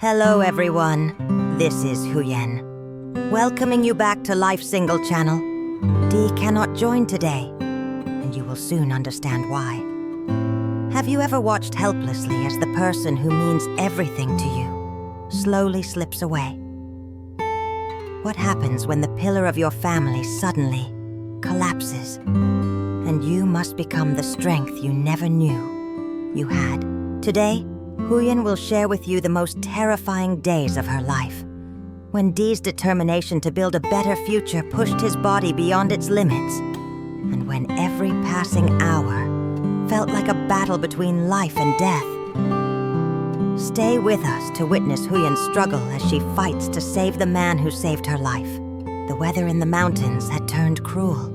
Hello everyone, this is Huyen, welcoming you back to Life Single Channel. Dee cannot join today, and you will soon understand why. Have you ever watched helplessly as the person who means everything to you slowly slips away? What happens when the pillar of your family suddenly collapses, and you must become the strength you never knew you had? Today, Huyen will share with you the most terrifying days of her life, when Dee's determination to build a better future pushed his body beyond its limits, and when every passing hour felt like a battle between life and death. Stay with us to witness Huyen's struggle as she fights to save the man who saved her life. The weather in the mountains had turned cruel.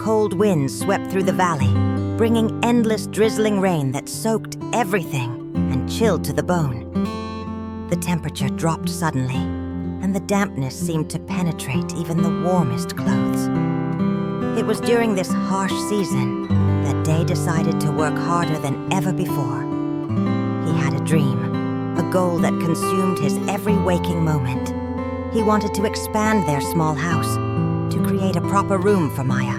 Cold winds swept through the valley, bringing endless drizzling rain that soaked everything and chilled to the bone. The temperature dropped suddenly, and the dampness seemed to penetrate even the warmest clothes. It was during this harsh season that Day decided to work harder than ever before. He had a dream, a goal that consumed his every waking moment. He wanted to expand their small house, to create a proper room for Maya,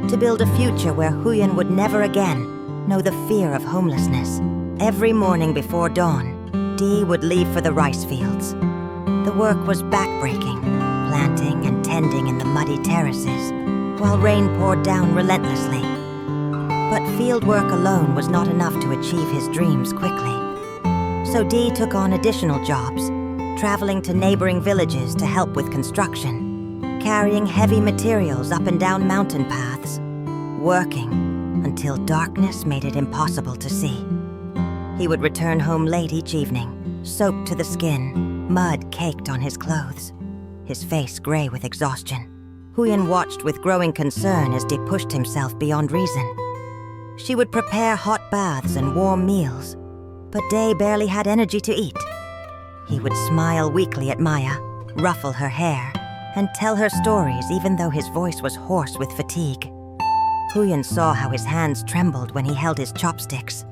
to build a future where Huyen would never again know the fear of homelessness. Every morning before dawn, Dee would leave for the rice fields. The work was backbreaking, planting and tending in the muddy terraces, while rain poured down relentlessly. But field work alone was not enough to achieve his dreams quickly. So Dee took on additional jobs, traveling to neighboring villages to help with construction, carrying heavy materials up and down mountain paths, working until darkness made it impossible to see. He would return home late each evening, soaked to the skin, mud caked on his clothes, his face gray with exhaustion. Huyen watched with growing concern as Dee pushed himself beyond reason. She would prepare hot baths and warm meals, but Day barely had energy to eat. He would smile weakly at Maya, ruffle her hair, and tell her stories even though his voice was hoarse with fatigue. Huyen saw how his hands trembled when he held his chopsticks,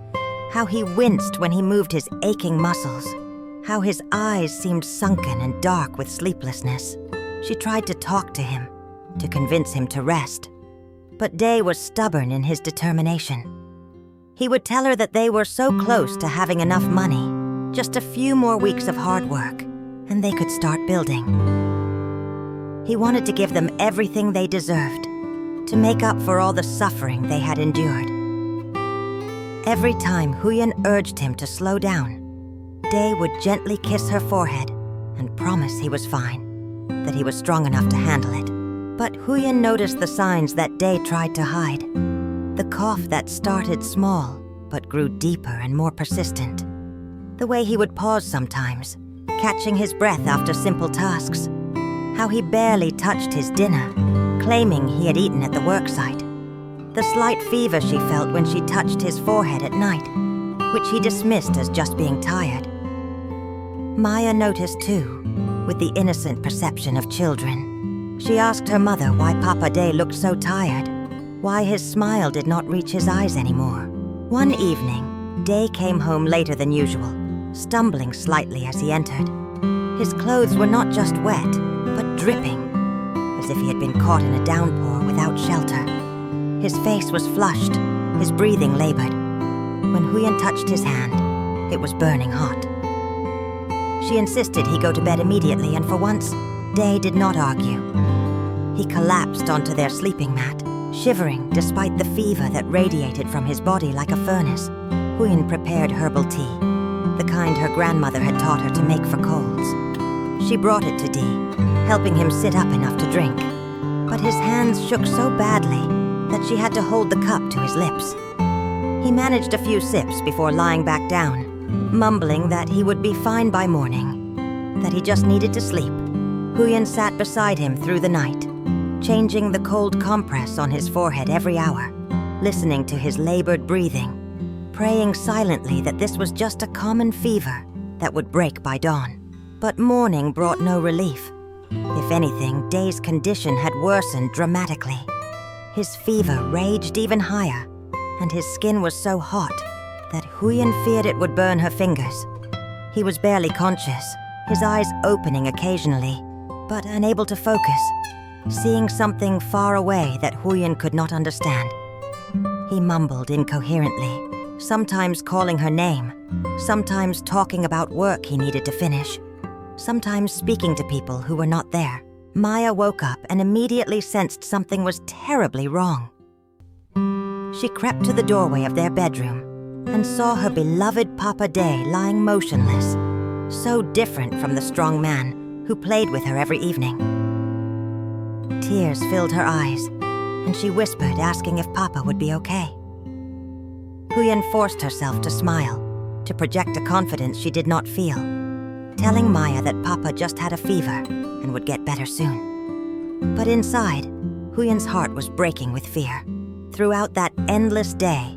how he winced when he moved his aching muscles, how his eyes seemed sunken and dark with sleeplessness. She tried to talk to him, to convince him to rest, but Day was stubborn in his determination. He would tell her that they were so close to having enough money, just a few more weeks of hard work, and they could start building. He wanted to give them everything they deserved, to make up for all the suffering they had endured. Every time Huyen urged him to slow down, Day would gently kiss her forehead and promise he was fine, that he was strong enough to handle it. But Huyen noticed the signs that Day tried to hide. The cough that started small but grew deeper and more persistent. The way he would pause sometimes, catching his breath after simple tasks. How he barely touched his dinner, claiming he had eaten at the worksite. The slight fever she felt when she touched his forehead at night, which he dismissed as just being tired. Maya noticed too, with the innocent perception of children. She asked her mother why Papa Day looked so tired, why his smile did not reach his eyes anymore. One evening, Day came home later than usual, stumbling slightly as he entered. His clothes were not just wet, but dripping, as if he had been caught in a downpour without shelter. His face was flushed, his breathing labored. When Huyen touched his hand, it was burning hot. She insisted he go to bed immediately, and for once, Day did not argue. He collapsed onto their sleeping mat, shivering despite the fever that radiated from his body like a furnace. Huyen prepared herbal tea, the kind her grandmother had taught her to make for colds. She brought it to Dee, helping him sit up enough to drink. But his hands shook so badly that she had to hold the cup to his lips. He managed a few sips before lying back down, mumbling that he would be fine by morning, that he just needed to sleep. Huyen sat beside him through the night, changing the cold compress on his forehead every hour, listening to his labored breathing, praying silently that this was just a common fever that would break by dawn. But morning brought no relief. If anything, Day's condition had worsened dramatically. His fever raged even higher, and his skin was so hot that Huyen feared it would burn her fingers. He was barely conscious, his eyes opening occasionally, but unable to focus, seeing something far away that Huyen could not understand. He mumbled incoherently, sometimes calling her name, sometimes talking about work he needed to finish, sometimes speaking to people who were not there. Maya woke up and immediately sensed something was terribly wrong. She crept to the doorway of their bedroom and saw her beloved Papa Day lying motionless, so different from the strong man who played with her every evening. Tears filled her eyes, and she whispered, asking if Papa would be okay. Huyen forced herself to smile, to project a confidence she did not feel, telling Maya that Papa just had a fever and would get better soon. But inside, Huyen's heart was breaking with fear. Throughout that endless day,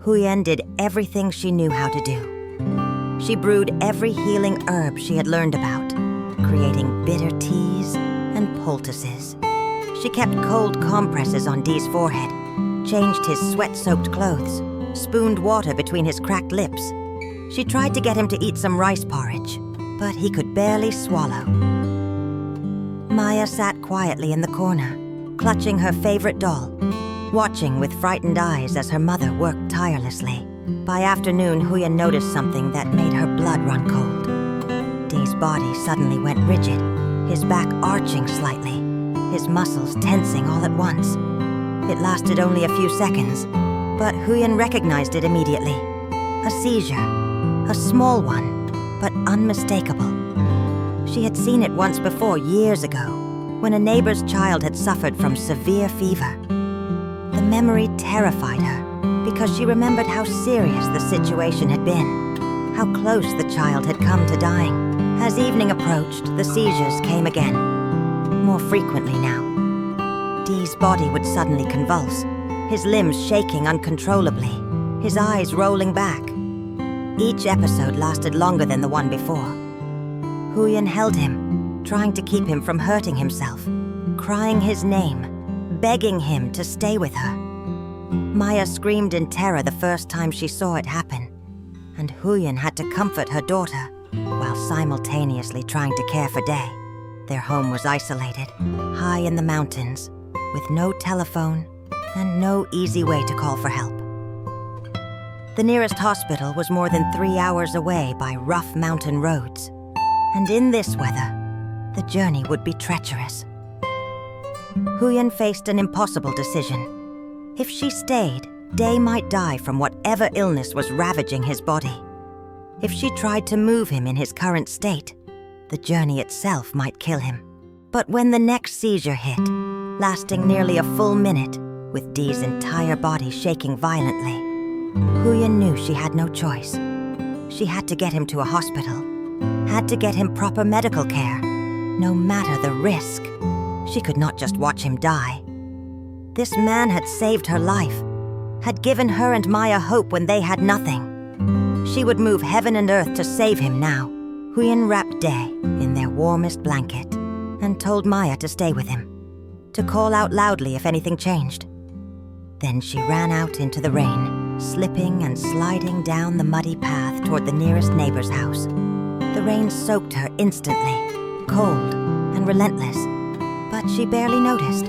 Huyen did everything she knew how to do. She brewed every healing herb she had learned about, creating bitter teas and poultices. She kept cold compresses on Dee's forehead, changed his sweat-soaked clothes, spooned water between his cracked lips. She tried to get him to eat some rice porridge, but he could barely swallow. Maya sat quietly in the corner, clutching her favorite doll, watching with frightened eyes as her mother worked tirelessly. By afternoon, Huyen noticed something that made her blood run cold. Dee's body suddenly went rigid, his back arching slightly, his muscles tensing all at once. It lasted only a few seconds, but Huyen recognized it immediately. A seizure, a small one, but unmistakable. She had seen it once before, years ago, when a neighbor's child had suffered from severe fever. The memory terrified her because she remembered how serious the situation had been, how close the child had come to dying. As evening approached, the seizures came again, more frequently now. Dee's body would suddenly convulse, his limbs shaking uncontrollably, his eyes rolling back. Each episode lasted longer than the one before. Huyen held him, trying to keep him from hurting himself, crying his name, begging him to stay with her. Maya screamed in terror the first time she saw it happen, and Huyen had to comfort her daughter while simultaneously trying to care for Day. Their home was isolated, high in the mountains, with no telephone and no easy way to call for help. The nearest hospital was more than 3 hours away by rough mountain roads, and in this weather, the journey would be treacherous. Huyen faced an impossible decision. If she stayed, Day might die from whatever illness was ravaging his body. If she tried to move him in his current state, the journey itself might kill him. But when the next seizure hit, lasting nearly a full minute, with Dee's entire body shaking violently, Huyen knew she had no choice. She had to get him to a hospital, had to get him proper medical care, no matter the risk. She could not just watch him die. This man had saved her life, had given her and Maya hope when they had nothing. She would move heaven and earth to save him now. Huyen wrapped Day in their warmest blanket and told Maya to stay with him, to call out loudly if anything changed. Then she ran out into the rain, slipping and sliding down the muddy path toward the nearest neighbor's house. The rain soaked her instantly, cold and relentless, but she barely noticed.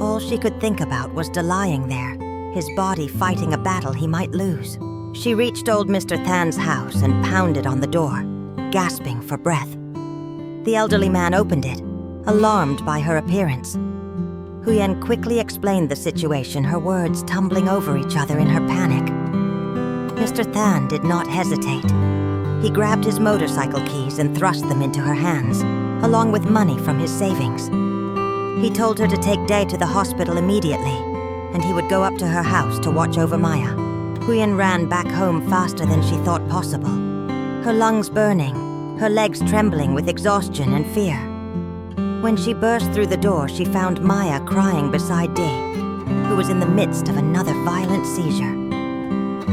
All she could think about was lying there, his body fighting a battle he might lose. She reached old Mr. Than's house and pounded on the door, gasping for breath. The elderly man opened it, alarmed by her appearance. Huyen quickly explained the situation, her words tumbling over each other in her panic. Mr. Than did not hesitate. He grabbed his motorcycle keys and thrust them into her hands, along with money from his savings. He told her to take Day to the hospital immediately, and he would go up to her house to watch over Maya. Huyen ran back home faster than she thought possible, her lungs burning, her legs trembling with exhaustion and fear. When she burst through the door, she found Maya crying beside Dee, who was in the midst of another violent seizure.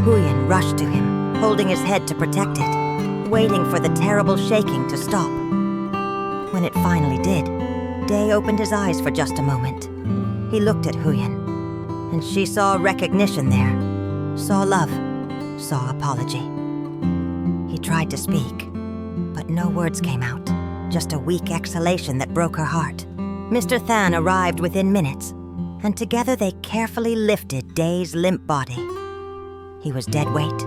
Huyen rushed to him, holding his head to protect it, waiting for the terrible shaking to stop. When it finally did, Day opened his eyes for just a moment. He looked at Huyen, and she saw recognition there, saw love, saw apology. He tried to speak, No words came out, just a weak exhalation that broke her heart. Mr. Than arrived within minutes, and together they carefully lifted Day's limp body. He was dead weight,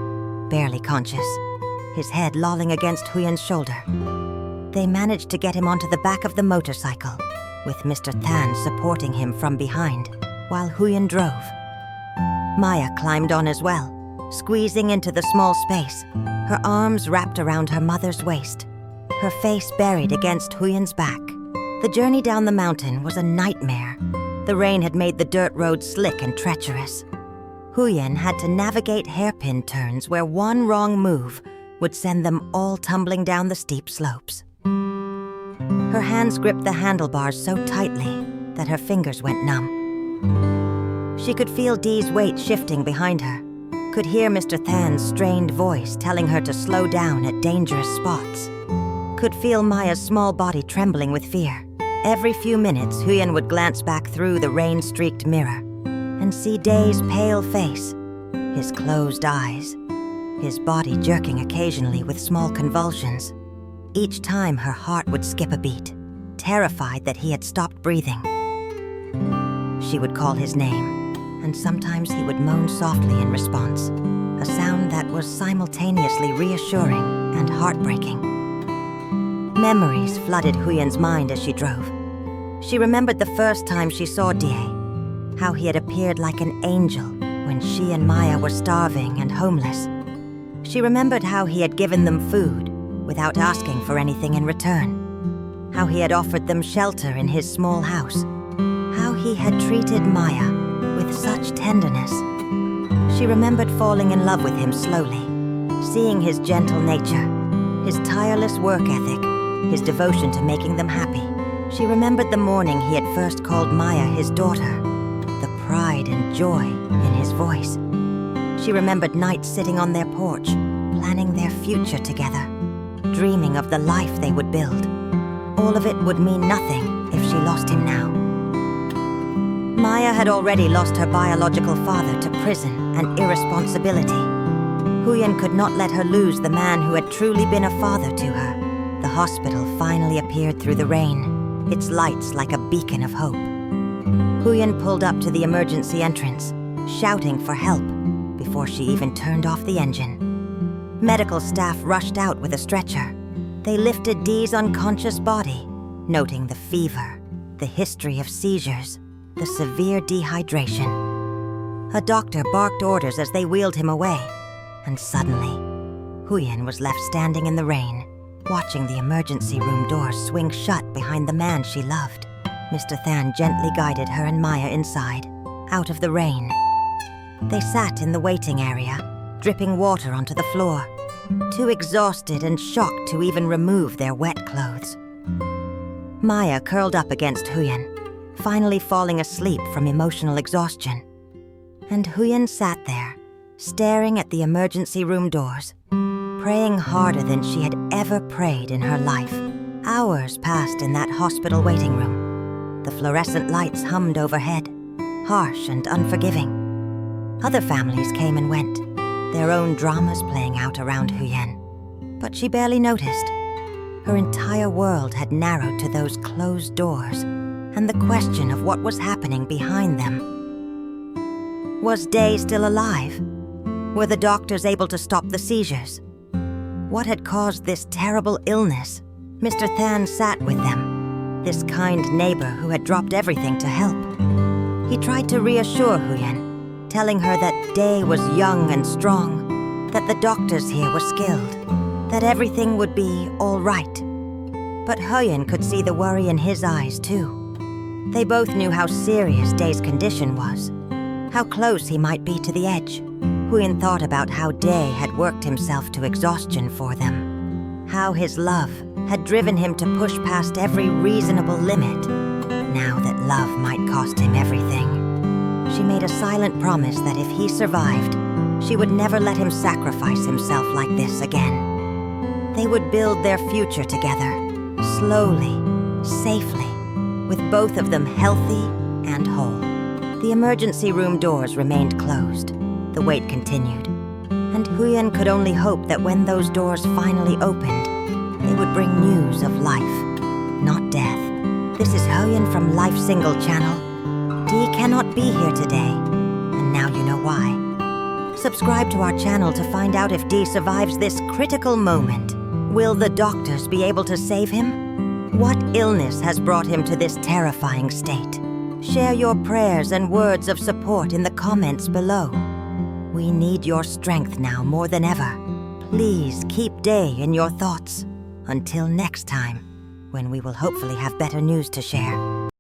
barely conscious, his head lolling against Huyen's shoulder. They managed to get him onto the back of the motorcycle, with Mr. Than supporting him from behind, while Huyen drove. Maya climbed on as well, squeezing into the small space, her arms wrapped around her mother's waist, her face buried against Huyen's back. The journey down the mountain was a nightmare. The rain had made the dirt road slick and treacherous. Huyen had to navigate hairpin turns where one wrong move would send them all tumbling down the steep slopes. Her hands gripped the handlebars so tightly that her fingers went numb. She could feel Dee's weight shifting behind her, could hear Mr. Than's strained voice telling her to slow down at dangerous spots, could feel Maya's small body trembling with fear. Every few minutes, Huyen would glance back through the rain-streaked mirror and see Day's pale face, his closed eyes, his body jerking occasionally with small convulsions. Each time her heart would skip a beat, terrified that he had stopped breathing. She would call his name, and sometimes he would moan softly in response, a sound that was simultaneously reassuring and heartbreaking. Memories flooded Huyen's mind as she drove. She remembered the first time she saw Die, how he had appeared like an angel when she and Maya were starving and homeless. She remembered how he had given them food without asking for anything in return, how he had offered them shelter in his small house, how he had treated Maya with such tenderness. She remembered falling in love with him slowly, seeing his gentle nature, his tireless work ethic, his devotion to making them happy. She remembered the morning he had first called Maya his daughter, the pride and joy in his voice. She remembered nights sitting on their porch, planning their future together, dreaming of the life they would build. All of it would mean nothing if she lost him now. Maya had already lost her biological father to prison and irresponsibility. Huyen could not let her lose the man who had truly been a father to her. The hospital finally appeared through the rain, its lights like a beacon of hope. Huyen pulled up to the emergency entrance, shouting for help before she even turned off the engine. Medical staff rushed out with a stretcher. They lifted Dee's unconscious body, noting the fever, the history of seizures, the severe dehydration. A doctor barked orders as they wheeled him away, and suddenly, Huyen was left standing in the rain, watching the emergency room doors swing shut behind the man she loved. Mr. Than gently guided her and Maya inside, out of the rain. They sat in the waiting area, dripping water onto the floor, too exhausted and shocked to even remove their wet clothes. Maya curled up against Huyen, finally falling asleep from emotional exhaustion. And Huyen sat there, staring at the emergency room doors, praying harder than she had ever prayed in her life. Hours passed in that hospital waiting room. The fluorescent lights hummed overhead, harsh and unforgiving. Other families came and went, their own dramas playing out around Huyen. But she barely noticed. Her entire world had narrowed to those closed doors and the question of what was happening behind them. Was Day still alive? Were the doctors able to stop the seizures? What had caused this terrible illness? Mr. Than sat with them, this kind neighbor who had dropped everything to help. He tried to reassure Huyen, telling her that Day was young and strong, that the doctors here were skilled, that everything would be all right. But Huyen could see the worry in his eyes, too. They both knew how serious Day's condition was, how close he might be to the edge. Huyen thought about how Day had worked himself to exhaustion for them, how his love had driven him to push past every reasonable limit, now that love might cost him everything. She made a silent promise that if he survived, she would never let him sacrifice himself like this again. They would build their future together, slowly, safely, with both of them healthy and whole. The emergency room doors remained closed. The wait continued, and Huyen could only hope that when those doors finally opened, they would bring news of life, not death. This is Huyen from Life Single Channel. Dee cannot be here today, and now you know why. Subscribe to our channel to find out if Dee survives this critical moment. Will the doctors be able to save him? What illness has brought him to this terrifying state? Share your prayers and words of support in the comments below. We need your strength now more than ever. Please keep Day in your thoughts. Until next time, when we will hopefully have better news to share.